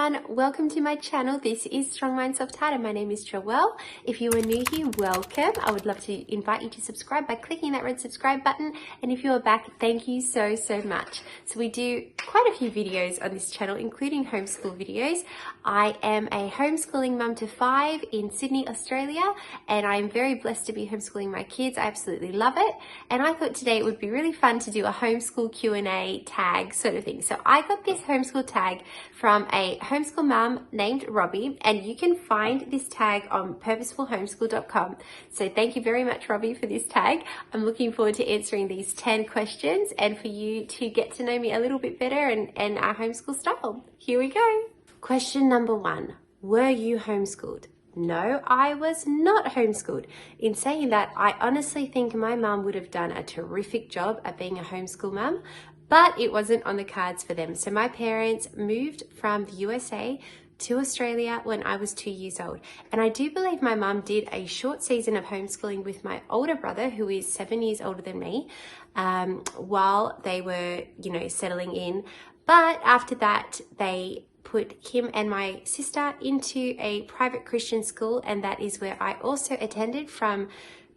everyone, welcome to my channel. This is Strong Mind Soft Heart and my name is Joelle. If you are new here, welcome. I would love to invite you to subscribe by clicking that red subscribe button, and if you are back, thank you so much. So we do quite a few videos on this channel, including homeschool videos. I am a homeschooling mum to 5 in Sydney, Australia, and I'm very blessed to be homeschooling my kids. I absolutely love it, and I thought today it would be really fun to do a homeschool Q&A tag sort of thing. So I got this homeschool tag from a homeschool mum named Robbie, and you can find this tag on purposefulhomeschool.com. So thank you very much, Robbie, for this tag. I'm looking forward to answering these 10 questions and for you to get to know me a little bit better and our homeschool style. Here we go. Question number 1. Were you homeschooled? No, I was not homeschooled. In saying that, I honestly think my mum would have done a terrific job at being a homeschool mum, but it wasn't on the cards for them. So my parents moved from the USA to Australia when I was 2 years old. And I do believe my mum did a short season of homeschooling with my older brother, who is 7 years older than me, while they were, settling in. But after that, they put him and my sister into a private Christian school, and that is where I also attended from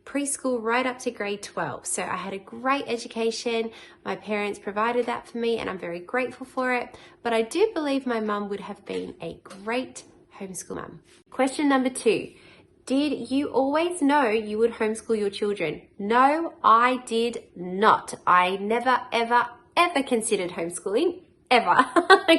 preschool right up to grade 12. So I had a great education. My parents provided that for me and I'm very grateful for it. But I do believe my mum would have been a great homeschool mum. Question number 2. Did you always know you would homeschool your children? No, I did not. I never, ever considered homeschooling, ever,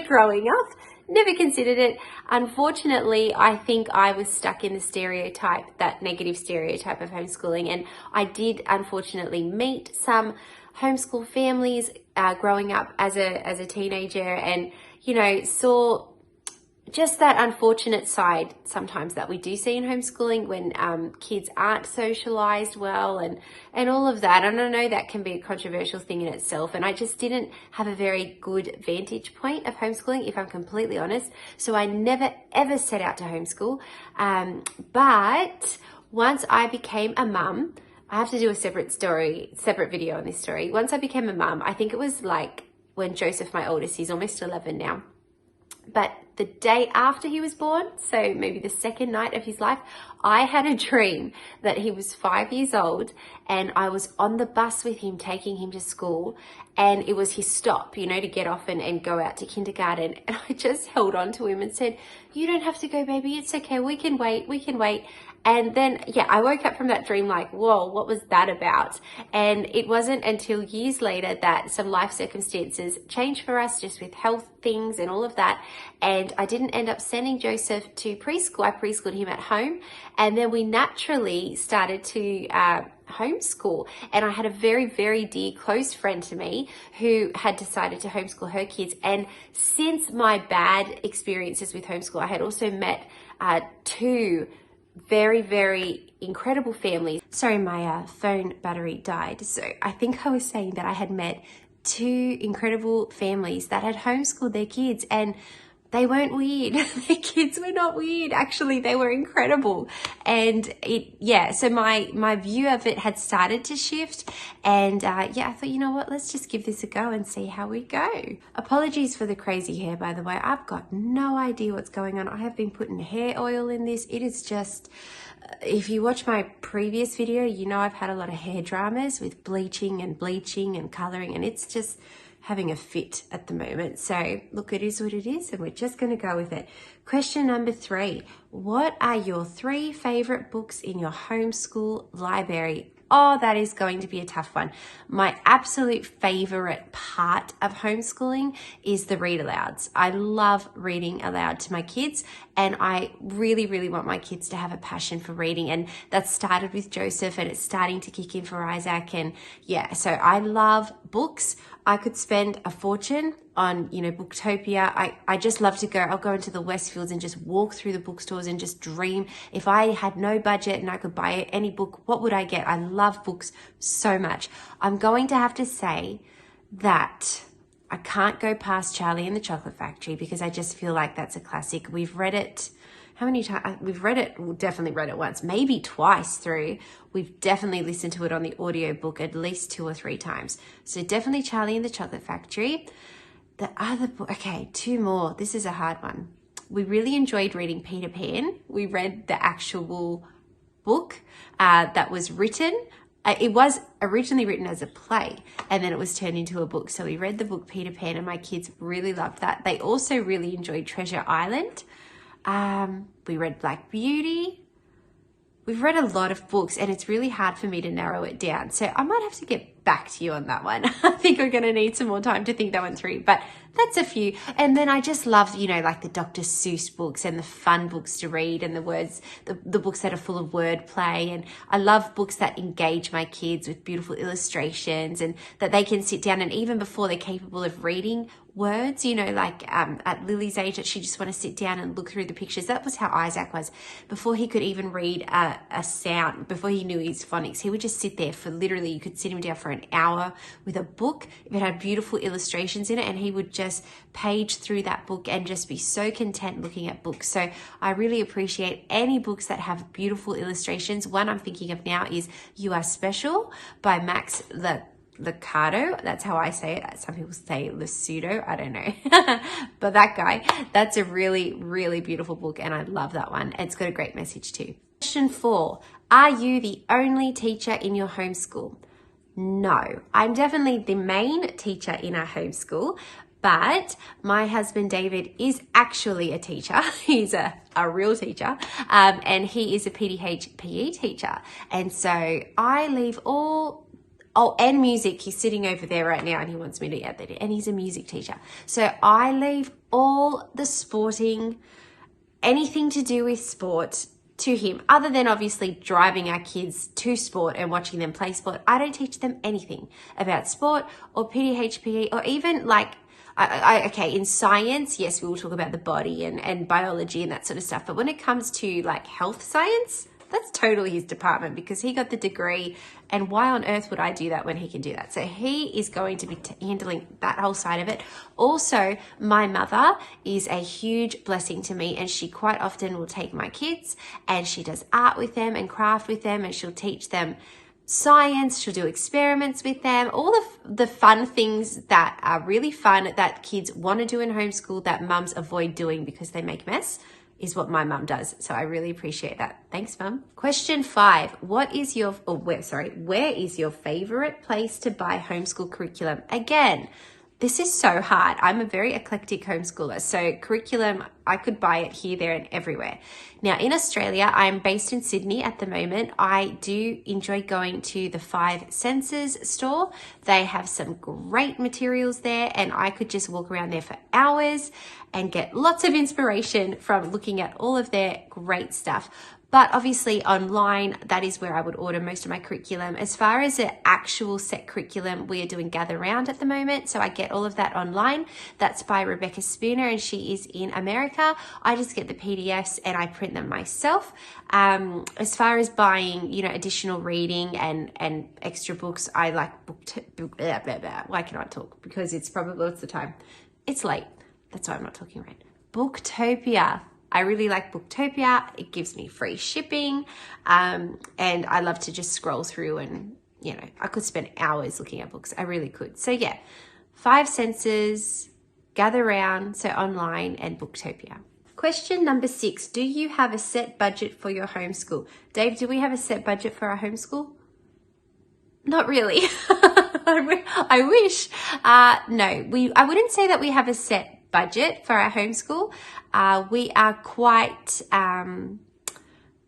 growing up. Never considered it. Unfortunately, I think I was stuck in the stereotype, that negative stereotype of homeschooling. And I did unfortunately meet some homeschool families growing up as a teenager, and, saw just that unfortunate side sometimes that we do see in homeschooling when kids aren't socialized well and all of that. And I know that can be a controversial thing in itself, and I just didn't have a very good vantage point of homeschooling, if I'm completely honest. So I never ever set out to homeschool. But once I became a mum, I have to do a separate video on this story. Once I became a mum, I think it was like when Joseph, my oldest, he's almost 11 now, but the day after he was born, so maybe the second night of his life, I had a dream that he was 5 years old and I was on the bus with him, taking him to school, and it was his stop, to get off and go out to kindergarten. And I just held on to him and said, "You don't have to go, baby. It's okay. We can wait. And then, I woke up from that dream like, whoa, what was that about? And it wasn't until years later that some life circumstances changed for us, just with health things and all of that. And I didn't end up sending Joseph to preschool. I preschooled him at home. And then we naturally started to homeschool. And I had a very, very dear close friend to me who had decided to homeschool her kids. And since my bad experiences with homeschool, I had also met 2 very, very incredible families. Sorry, my phone battery died. So I think I was saying that I had met 2 incredible families that had homeschooled their kids, and they weren't weird. Their kids were not weird. Actually, they were incredible. And so my view of it had started to shift. And I thought, you know what, let's just give this a go and see how we go. Apologies for the crazy hair, by the way. I've got no idea what's going on. I have been putting hair oil in this. It is just, if you watch my previous video, I've had a lot of hair dramas with bleaching and coloring, and it's just having a fit at the moment. So look, it is what it is, and we're just going to go with it. Question number 3. What are your 3 favorite books in your homeschool library? Oh, that is going to be a tough one. My absolute favorite part of homeschooling is the read alouds. I love reading aloud to my kids, and I really, really want my kids to have a passion for reading. And that started with Joseph, and it's starting to kick in for Isaac. And so I love books. I could spend a fortune on, Booktopia. I just love to go. I'll go into the Westfields and just walk through the bookstores and just dream. If I had no budget and I could buy any book, what would I get? I love books so much. I'm going to have to say that I can't go past Charlie and the Chocolate Factory, because I just feel like that's a classic. We've read it. How many times? We've read it, we've definitely read it once, maybe twice through. We've definitely listened to it on the audiobook at least 2 or 3 times. So definitely Charlie and the Chocolate Factory. The other book, okay, 2 more. This is a hard one. we really enjoyed reading Peter Pan. We read the actual book that was written. It was originally written as a play, and then it was turned into a book. So we read the book Peter Pan, and my kids really loved that. They also really enjoyed Treasure Island. We read Black Beauty. We've read a lot of books, and it's really hard for me to narrow it down. So I might have to get back to you on that one. I think we're going to need some more time to think that one through, but that's a few. And then I just love, like the Dr. Seuss books and the fun books to read, and the books that are full of wordplay. And I love books that engage my kids with beautiful illustrations, and that they can sit down, and even before they're capable of reading words, at Lily's age, that she just want to sit down and look through the pictures. That was how Isaac was. Before he could even read a sound, before he knew his phonics, he would just sit there for literally, you could sit him down for an hour with a book if it had beautiful illustrations in it, and he would just page through that book and just be so content looking at books. So I really appreciate any books that have beautiful illustrations. One I'm thinking of now is You Are Special by Max Lucado. That's how I say it. Some people say Lucido. I don't know. But that guy, that's a really, really beautiful book, and I love that one. It's got a great message too. Question 4. Are you the only teacher in your homeschool? No, I'm definitely the main teacher in our homeschool, but my husband David is actually a teacher. He's a real teacher, and he is a PE teacher. And so I leave and music. He's sitting over there right now, and he wants me to add that in. And he's a music teacher. So I leave all the sporting, anything to do with sport, to him, other than obviously driving our kids to sport and watching them play sport. I don't teach them anything about sport or PE, or even okay, in science, yes, we will talk about the body and biology and that sort of stuff. But when it comes to health science, that's totally his department, because he got the degree, and why on earth would I do that when he can do that? So he is going to be handling that whole side of it. Also, my mother is a huge blessing to me, and she quite often will take my kids and she does art with them and craft with them, and she'll teach them science, she'll do experiments with them, all the fun things that are really fun that kids want to do in homeschool that mums avoid doing because they make mess, is what my mum does. So I really appreciate that. Thanks, Mum. Question 5. Where is your favorite place to buy homeschool curriculum? Again, this is so hard. I'm a very eclectic homeschooler. So curriculum, I could buy it here, there, and everywhere. Now in Australia, I'm based in Sydney at the moment. I do enjoy going to the 5 Senses store. They have some great materials there, and I could just walk around there for hours and get lots of inspiration from looking at all of their great stuff. But obviously online, that is where I would order most of my curriculum. As far as the actual set curriculum, we are doing Gather Round at the moment. So I get all of that online. That's by Rebecca Spooner, and she is in America. I just get the PDFs and I print them myself. As far as buying, additional reading and extra books, I like Why can I talk? Because it's probably, what's the time? It's late. That's why I'm not talking right. Booktopia. I really like Booktopia. It gives me free shipping. And I love to just scroll through and, I could spend hours looking at books. I really could. So yeah, 5 Senses, Gather Round, so online, and Booktopia. Question number 6. Do you have a set budget for your homeschool? Dave, do we have a set budget for our homeschool? Not really. I wish. No, I wouldn't say that we have a set budget for our homeschool. We are quite,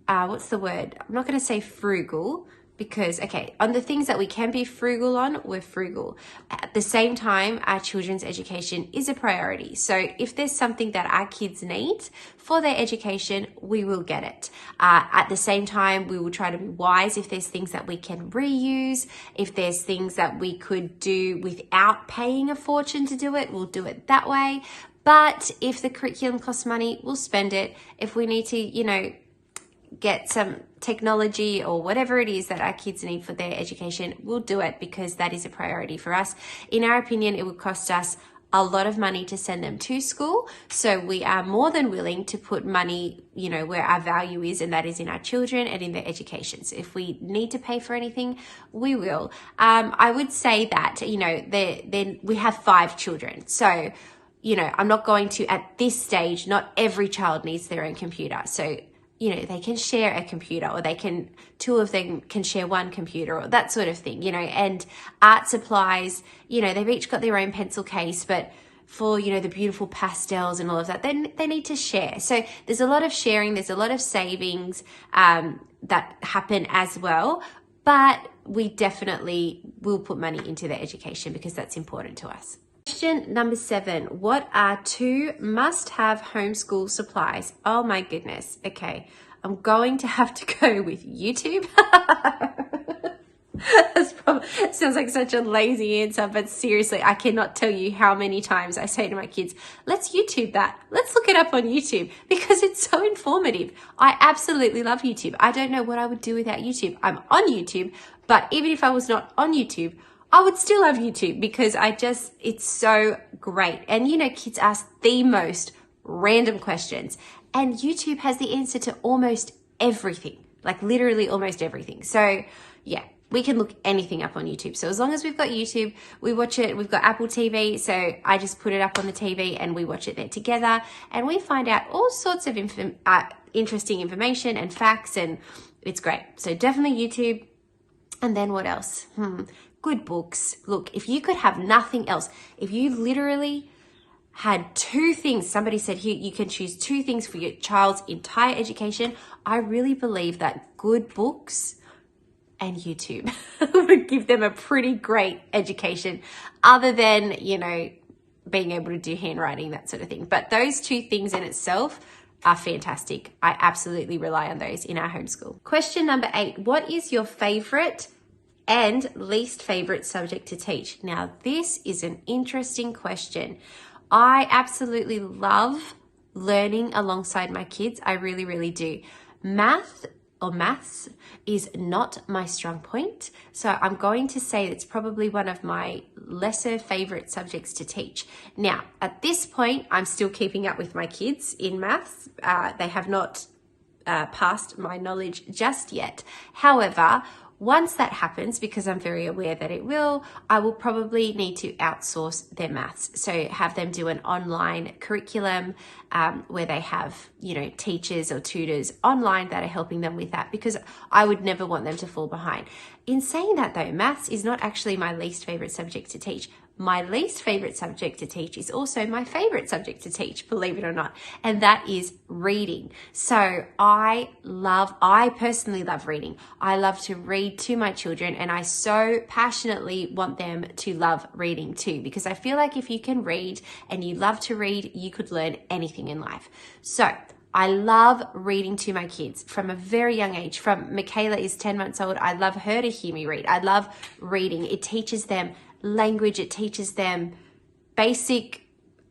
what's the word? I'm not going to say frugal, because, okay, on the things that we can be frugal on, we're frugal. At the same time, our children's education is a priority. So if there's something that our kids need for their education, we will get it. At the same time, we will try to be wise if there's things that we can reuse. If there's things that we could do without paying a fortune to do it, we'll do it that way. But if the curriculum costs money, we'll spend it. If we need to, get some technology or whatever it is that our kids need for their education, we'll do it, because that is a priority for us. In our opinion, it would cost us a lot of money to send them to school. So we are more than willing to put money, where our value is, and that is in our children and in their education. So if we need to pay for anything, we will. I would say that, then we have 5 children. So I'm not going to, at this stage, not every child needs their own computer. So, they can share a computer, or two of them can share one computer, or that sort of thing, and art supplies, they've each got their own pencil case, but for, the beautiful pastels and all of that, then they need to share. So there's a lot of sharing, there's a lot of savings that happen as well, but we definitely will put money into their education because that's important to us. Question number 7, what are 2 must-have homeschool supplies? Oh my goodness. Okay, I'm going to have to go with YouTube. Sounds like such a lazy answer, but seriously, I cannot tell you how many times I say to my kids, let's YouTube that. Let's look it up on YouTube because it's so informative. I absolutely love YouTube. I don't know what I would do without YouTube. I'm on YouTube, but even if I was not on YouTube, I would still have YouTube because it's so great. And kids ask the most random questions, and YouTube has the answer to almost everything, like literally almost everything. So yeah, we can look anything up on YouTube. So as long as we've got YouTube, we watch it. We've got Apple TV, so I just put it up on the TV and we watch it there together, and we find out all sorts of interesting information and facts, and it's great. So definitely YouTube. And then what else? Good books. Look, if you could have nothing else, if you literally had 2 things, somebody said here, you can choose 2 things for your child's entire education, I really believe that good books and YouTube would give them a pretty great education, other than, being able to do handwriting, that sort of thing. But those 2 things in itself are fantastic. I absolutely rely on those in our homeschool. Question number 8, what is your favorite and least favorite subject to teach? Now, this is an interesting question. I absolutely love learning alongside my kids. I really, really do. Maths is not my strong point. So I'm going to say it's probably one of my lesser favorite subjects to teach. Now, at this point, I'm still keeping up with my kids in maths. They have not passed my knowledge just yet. However, once that happens, because I'm very aware that it will, I will probably need to outsource their maths. So have them do an online curriculum where they have, teachers or tutors online that are helping them with that, because I would never want them to fall behind. In saying that though, maths is not actually my least favorite subject to teach. My least favorite subject to teach is also my favorite subject to teach, believe it or not, and that is reading. So I personally love reading. I love to read to my children, and I so passionately want them to love reading too, because I feel like if you can read and you love to read, you could learn anything in life. So I love reading to my kids from a very young age. From Michaela is 10 months old, I love her to hear me read. I love reading. It teaches them language, it teaches them basic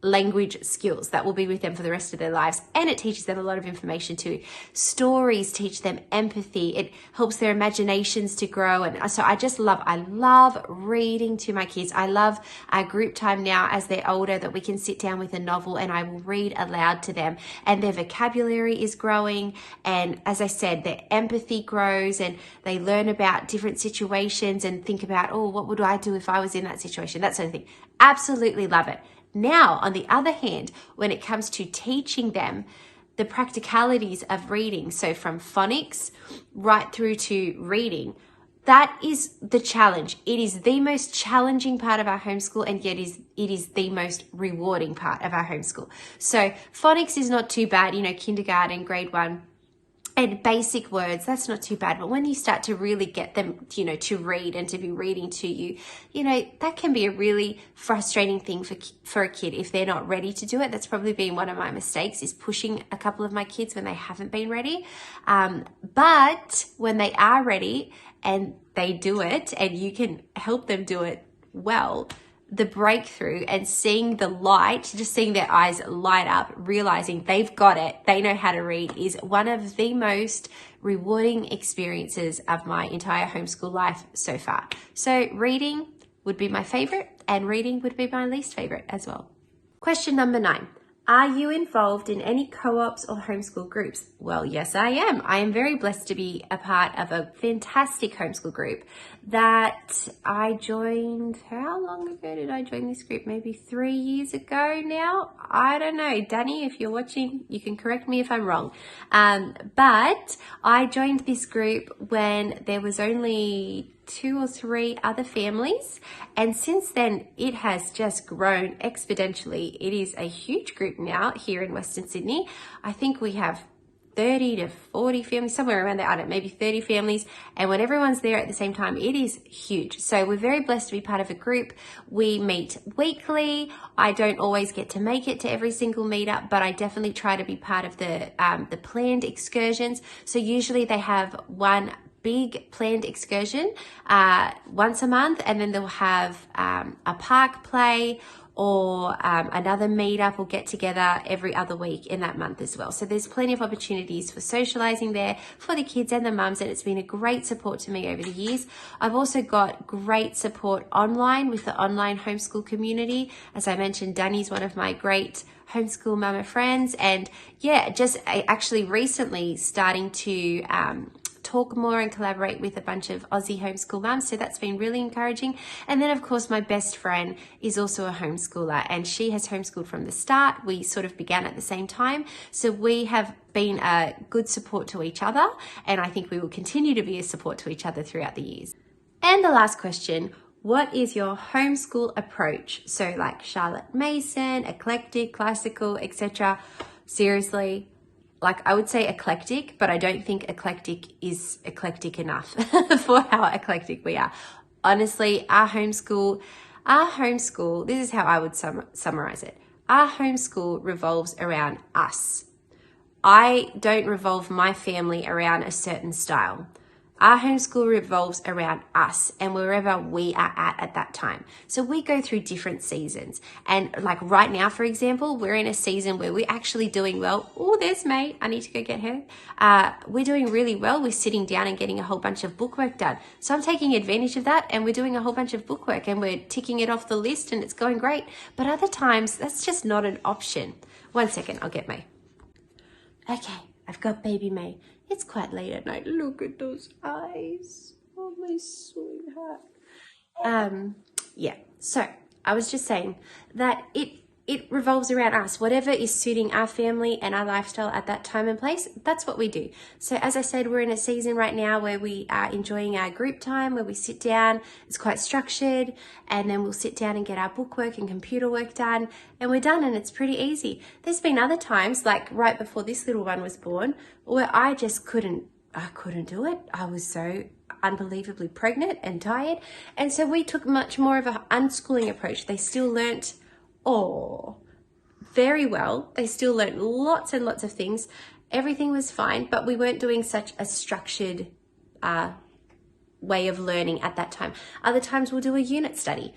language skills that will be with them for the rest of their lives, and it teaches them a lot of information too. Stories teach them empathy, it helps their imaginations to grow, and so I love reading to my kids. I love our group time now as they're older, that we can sit down with a novel and I will read aloud to them, and their vocabulary is growing, and as I said, their empathy grows, and they learn about different situations and think about, what would I do if I was in that situation, that sort of thing. Absolutely love it. Now, on the other hand, when it comes to teaching them the practicalities of reading, so from phonics right through to reading, that is the challenge. It is the most challenging part of our homeschool, and yet it is the most rewarding part of our homeschool. So phonics is not too bad, kindergarten, grade 1. And basic words, that's not too bad. But when you start to really get them, to read and to be reading to you, that can be a really frustrating thing for a kid if they're not ready to do it. That's probably been one of my mistakes, is pushing a couple of my kids when they haven't been ready. But when they are ready and they do it, and you can help them do it well, the breakthrough and seeing the light, just seeing their eyes light up, realizing they've got it, they know how to read, is one of the most rewarding experiences of my entire homeschool life so far. So reading would be my favorite, and reading would be my least favorite as well. Question number 9. Are you involved in any co-ops or homeschool groups? Well, yes, I am. I am very blessed to be a part of a fantastic homeschool group that I joined. How long ago did I join this group? Maybe 3 years ago now? I don't know. Danny, if you're watching, you can correct me if I'm wrong. But I joined this group when there was only 2 or 3 other families, and since then it has just grown exponentially. It is a huge group now here in Western Sydney. I think we have 30 to 40 families, somewhere around there, I don't know, maybe 30 families, and when everyone's there at the same time, it is huge. So we're very blessed to be part of a group. We meet weekly. I don't always get to make it to every single meetup, but I definitely try to be part of the planned excursions. So usually they have one big planned excursion once a month, and then they'll have a park play or another meetup or get together every other week in that month as well. So there's plenty of opportunities for socializing there for the kids and the mums, and it's been a great support to me over the years. I've also got great support online with the online homeschool community. As I mentioned, Danny's one of my great homeschool mama friends, and yeah, just actually recently starting to talk more and collaborate with a bunch of Aussie homeschool mums. So that's been really encouraging. And then of course, my best friend is also a homeschooler, and she has homeschooled from the start. We sort of began at the same time. So we have been a good support to each other, and I think we will continue to be a support to each other throughout the years. And the last question, what is your homeschool approach? So like Charlotte Mason, eclectic, classical, etc. Seriously, like I would say eclectic, but I don't think eclectic is eclectic enough for how eclectic we are. Honestly, our homeschool, this is how I would summarize it. Our homeschool revolves around us. I don't revolve my family around a certain style. Our homeschool revolves around us and wherever we are at that time. So we go through different seasons. And like right now, for example, we're in a season where we're actually doing well. Oh, there's May. I need to go get her. We're doing really well. We're sitting down and getting a whole bunch of bookwork done. So I'm taking advantage of that, and we're doing a whole bunch of bookwork and we're ticking it off the list and it's going great. But other times, that's just not an option. 1 second, I'll get May. Okay, I've got baby May. It's quite late at night. Look at those eyes. Oh, my sweetheart. Yeah, so I was just saying that it revolves around us. Whatever is suiting our family and our lifestyle at that time and place, that's what we do. So as I said, we're in a season right now where we are enjoying our group time, where we sit down. It's quite structured, and then we'll sit down and get our bookwork and computer work done, and we're done, and it's pretty easy. There's been other times, like right before this little one was born, where I just couldn't do it. I was so unbelievably pregnant and tired, and so we took much more of an unschooling approach. They still learnt very well. They still learned lots and lots of things. Everything was fine, but we weren't doing such a structured way of learning at that time. Other times we'll do a unit study.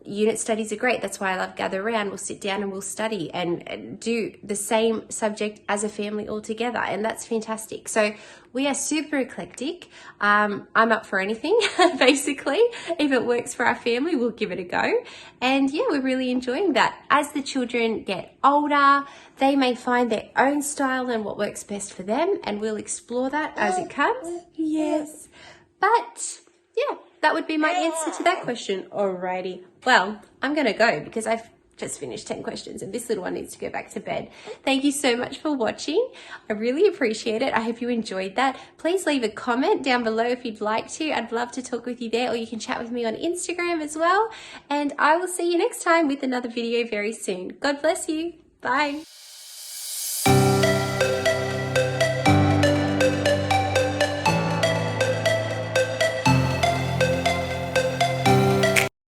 Unit studies are great. That's why I love Gather Around. We'll sit down and we'll study and do the same subject as a family all together, and that's fantastic. So we are super eclectic. I'm up for anything, basically. If it works for our family, we'll give it a go. And yeah, we're really enjoying that. As the children get older, they may find their own style and what works best for them, and we'll explore that as it comes. Yes. But yeah, that would be my answer to that question. Alrighty. Well, I'm going to go because I've just finished 10 questions and this little one needs to go back to bed. Thank you so much for watching. I really appreciate it. I hope you enjoyed that. Please leave a comment down below if you'd like to. I'd love to talk with you there, or you can chat with me on Instagram as well. And I will see you next time with another video very soon. God bless you. Bye.